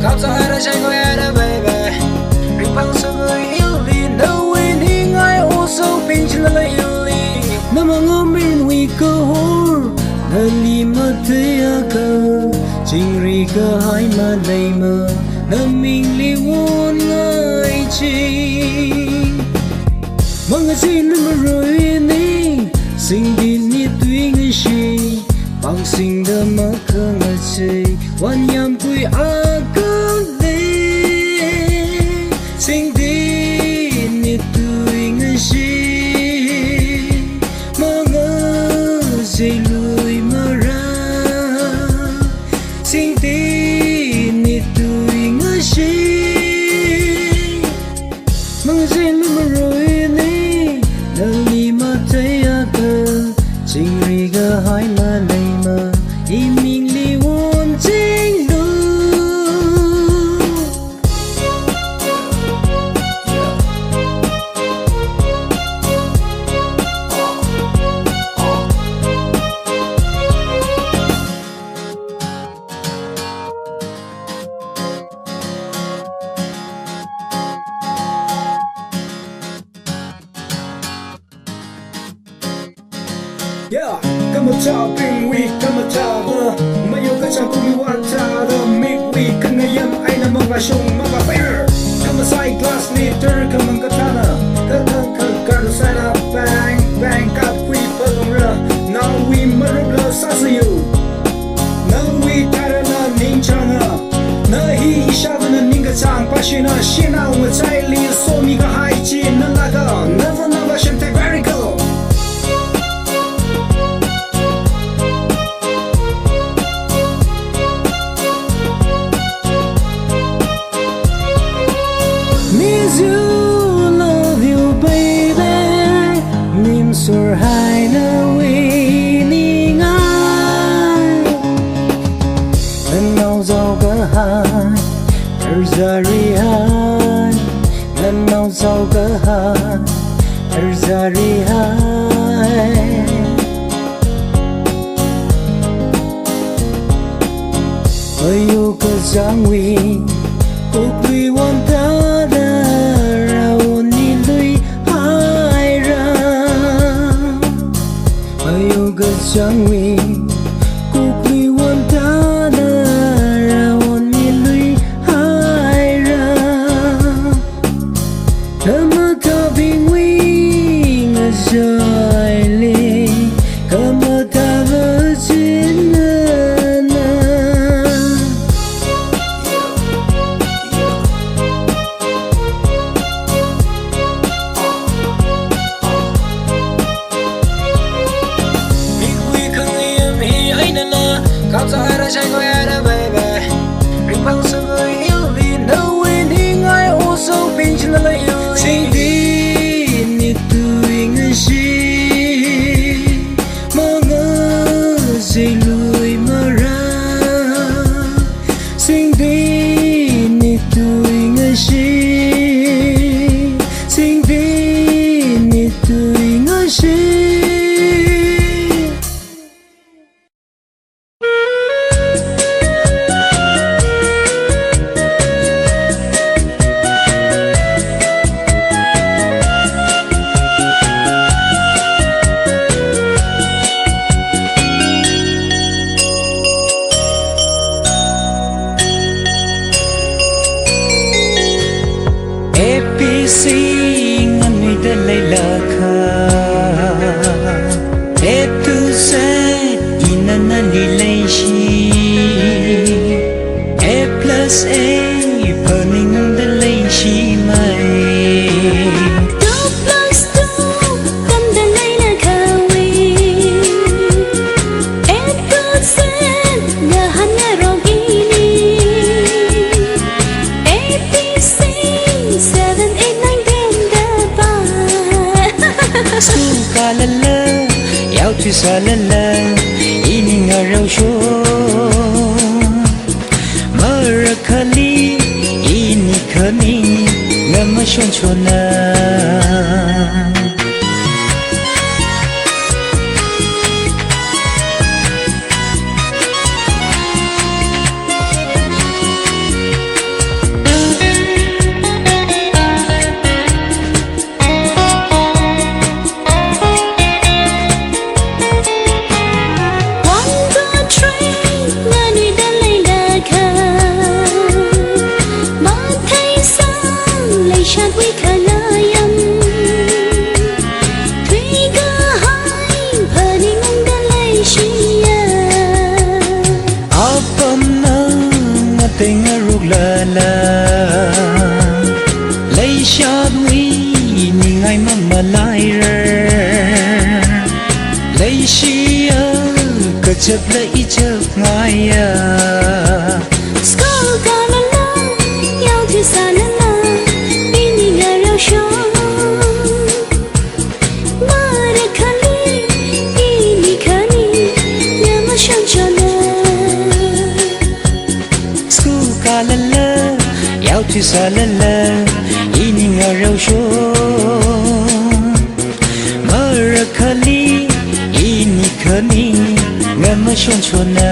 khóc cho ai đã chạy qua ai đã baby rừng băng sương người yêu ly đâu quên đi ngay ô sâu bình chỉ là yêu ly nằm ở ngõ bên nguy cơ hor nơi ly mà thấy cơ chính ri cơ hai mà đầy mơ nằm mình ly buồn ngơi chi mong gì nữa mà rồi đi sinh đi ni tuy người chi bằng sinh đơm mơ cơ ngờ chi quan nhầm quy a cơ đi sinh đi ni tuy người chi mơ ngờ gì lùi mơ ra sinh đi ni tuy người chi mong gì nữa mà rồi đi mà thấy cơ chính ri cơ hai mà đầy mơ ý mình li buồn chính đủ Yeah, come on top, Mikwui, come on top. Mayo ka chang kung iwata, Mikwui Khangayam ay na mga siyong mga fire. Samatai glass liter, kamang katana, katang sana, bang bang, kapwi palongra. Now we marabla sasayo, now we tarana ninchana. Nahi ishaga na ninga chang pashina, shina umatai li so mi ka haichi nalaga, never shante very cool. Sur hai na we ni ngai lần nào giàu cả hai erzari hai lần nào giàu cả hai erzari hai ayo ka jangwi kokli wanta chẳng vì cuộc li quan ta đã ra ôn mi lui hai ra thơm mơ thơ bình nguy ngờ dài li cơ mơ ta vỡ chiến khóc cho ai đã chạy qua ai đã baby rừng băng sương người yêu ly đâu quên đi ngay ô sâu bình chỉ là yêu ly sinh đi ni tuy người chi mơ ngờ gì lùi mơ ra sinh đi ni tuy người chi sinh đi ni tuy người chi Sing ngân đã lấy là khờ A to Z inana đi lấy chi A plus A burning đã lấy chi mày 2 plus 2 tâm đã lấy là khờ vi A to Z ngờ hắn ngờ rong ini A B C 7 8 Suka lala, yau tu sa lala, ini ngarau show. Marakali, ini kami, ngama shon shona. tình rục la la lấy shot we ni ngày mà lại lấy xí cơ chập lấy chập ngay School ka la la yêu thì xa la la ini nga rau shong mare khali ini khani nyama shong chona school ka la la yêu thì xa la la ini nga rau shong mare khali ini khani nyama shong chona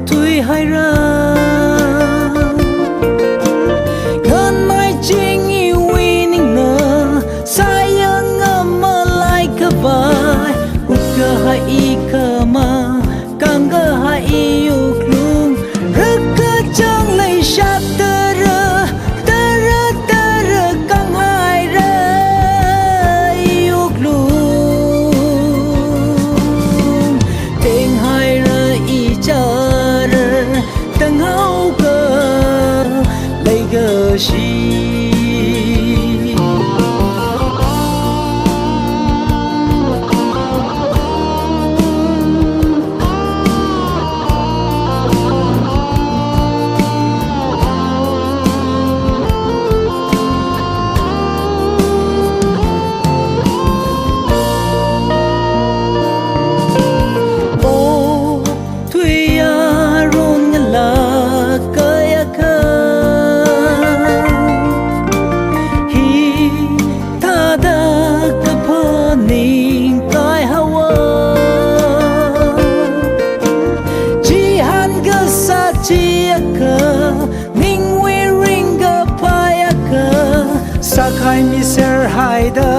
Thuihara ngon mai ching yêu winning na sayang amalai ka bai ukka hai kama kanga hai uklung rakka chang lai shat tara tara tara kang hai ra uklung ting hai ra I cha Tangkhul Leikashi Sakai miser haida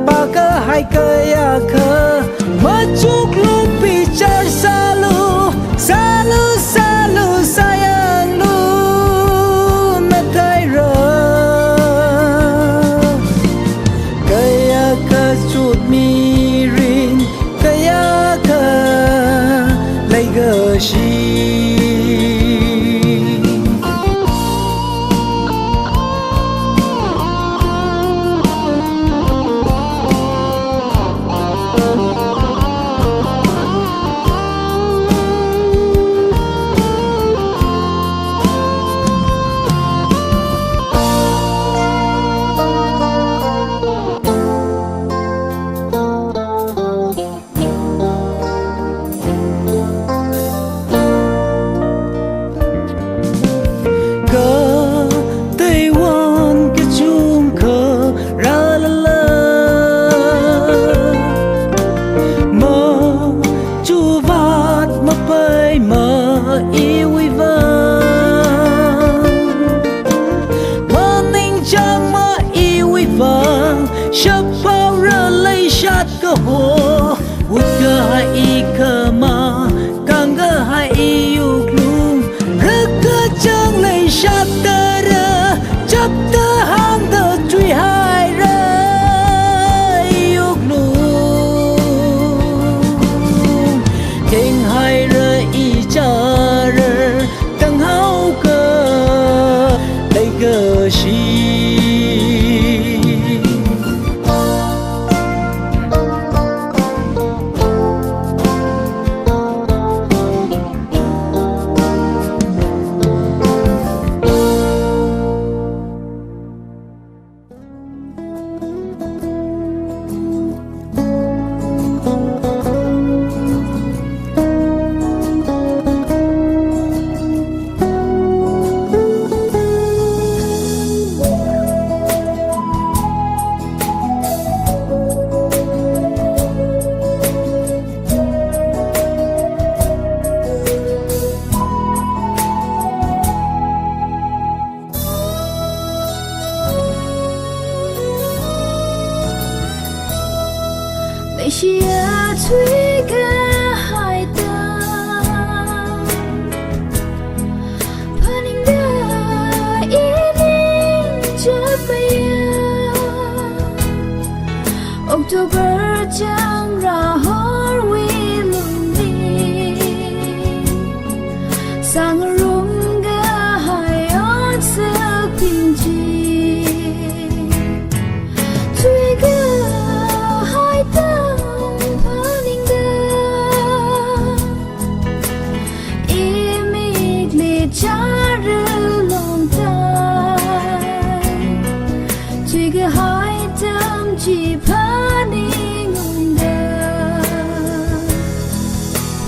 paka hai kaya ka machuk lupi char salu salu salu sayang lu nataira kaya ka chut mirin kaya ka Leikashi Leikashi Chia thuy ca hai ta Paning da ining jabaya October Changrahor wilundi Sangrung ga hai on sa pinji Thuy ca hai ta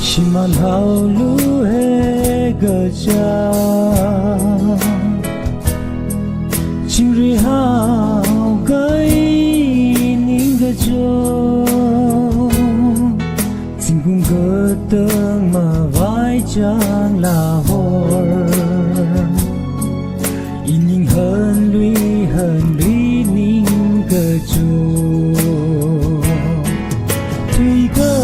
Shiman hao lu he ga cha Chiri hao gai ning ga jo Tình cung cơ tương mà vai Changrahor In ning hơn lui ning ga jo Thủy cơ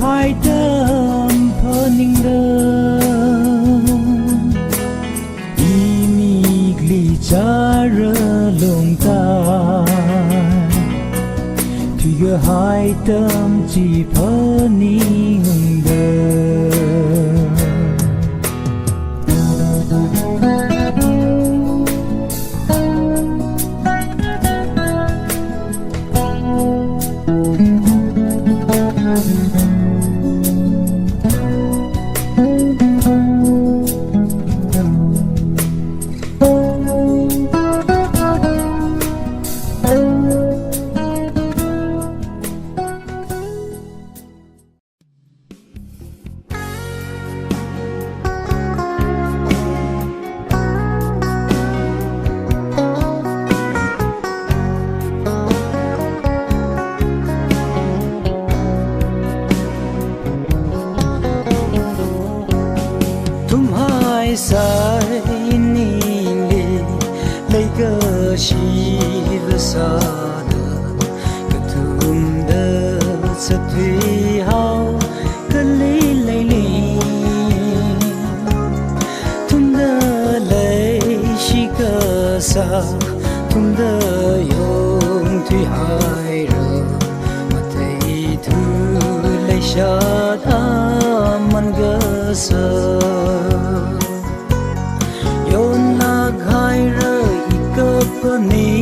hai tâm phơi đơm imig li chara long ta Thủy cơ hai tâm chỉ phơi đơm Thumhaisai ningli Leikashi vasada Thumda Thuihara kali Thumda Leikashi sa Thumda yong Thuihara Matai thu leishat aman gasa Yon laghai ra ikapani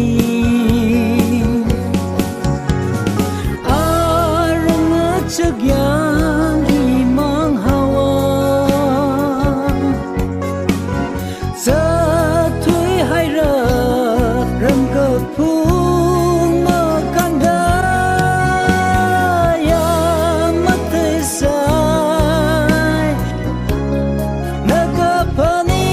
Arang chagyang imang hawa Sa Thuihara ram kapung makandaya Mathaisai nagapani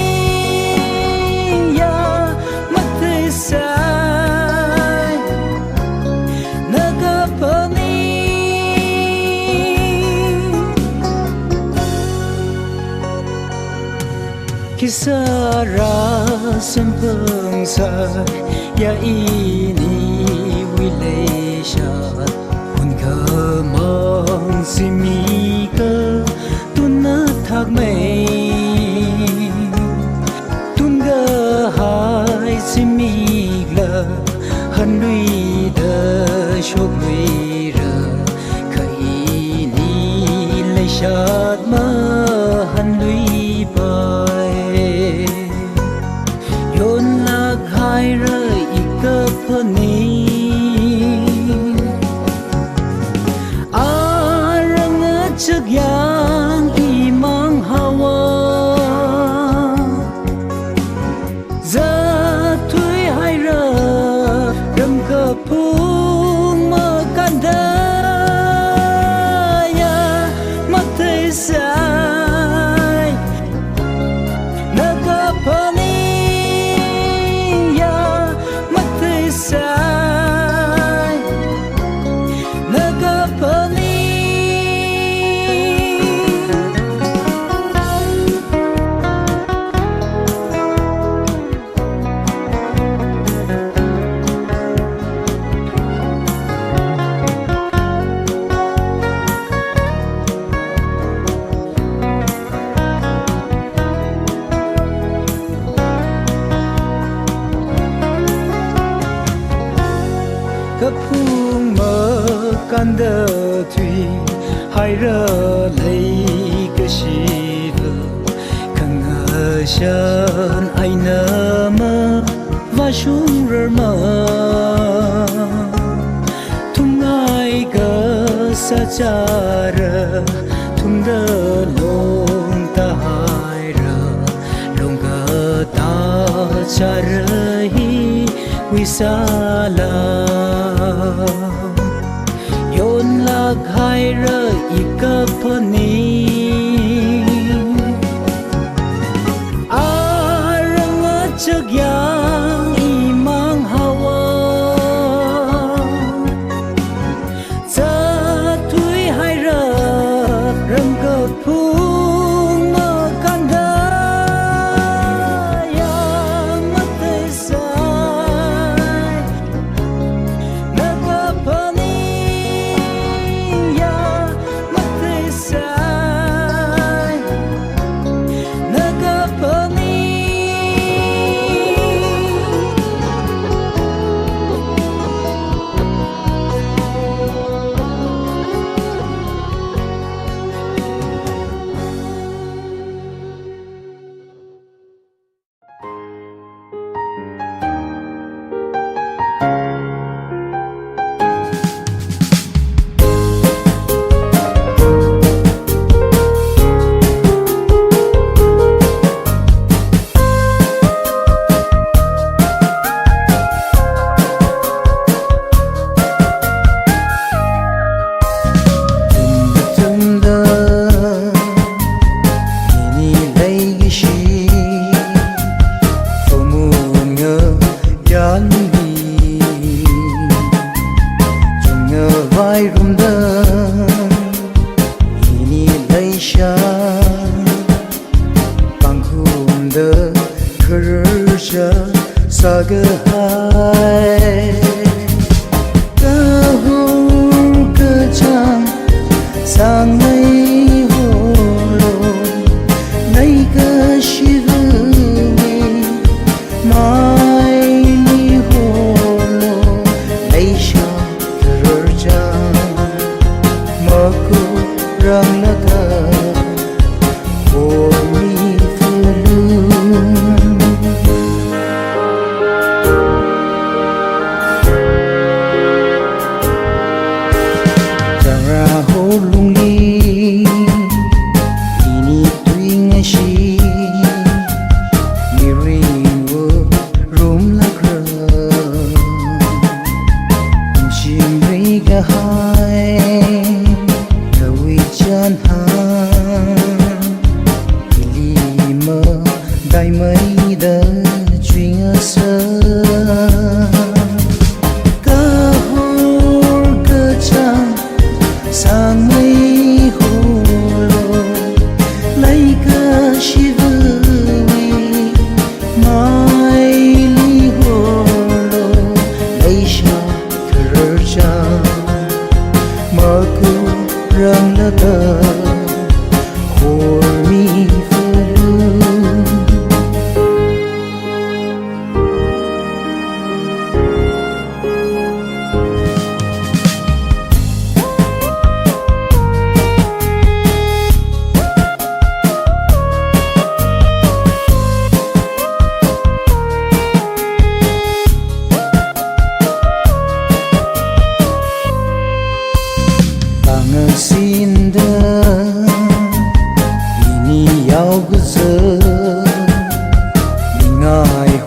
Kisara sempeng sa ya ini wilayah pun kemang simika tunna thak mai tunga hai simigla hanui da shok lui ra kai ni leishat ma hanui pai yon lag hai rơi ít cơ phơn ní à răng ngất trước yang y mang hawa giờ thuy hai rơi râm cơ phung mơ can đá ya mất thế sai nơ cơ phơn can đơ thủy hai rơ lấy cái gì vợ càng ngờ chân ai nỡ mơ và xuống rơ mơ thung ai cơ sa cha rơ thung đơ lông ta hai rơ lông cơ ta cha rơ hi quy sa la yon lag hai rơi ít cơ phơn ní à răng ngất trước yang y mang hawa giờ thuy hai rơi răng cơ phung mơ can đá ya mất thế sai nơ cơ phơn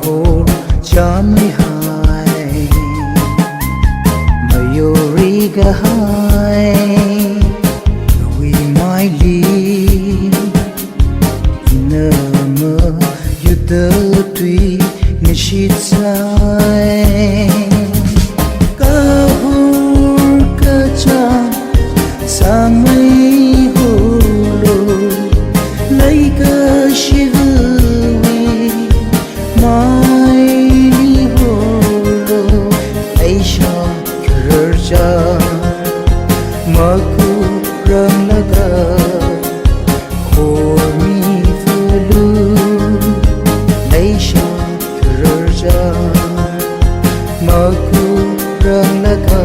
Changrahor Changrahor Mayoriga hai we my live Nama yuda tui nishit sai Kahur kacang sang mây hulu Leikashi mai li hulu Aisha kerja maku ram laga Hormi felu Aisha kerja maku ram laga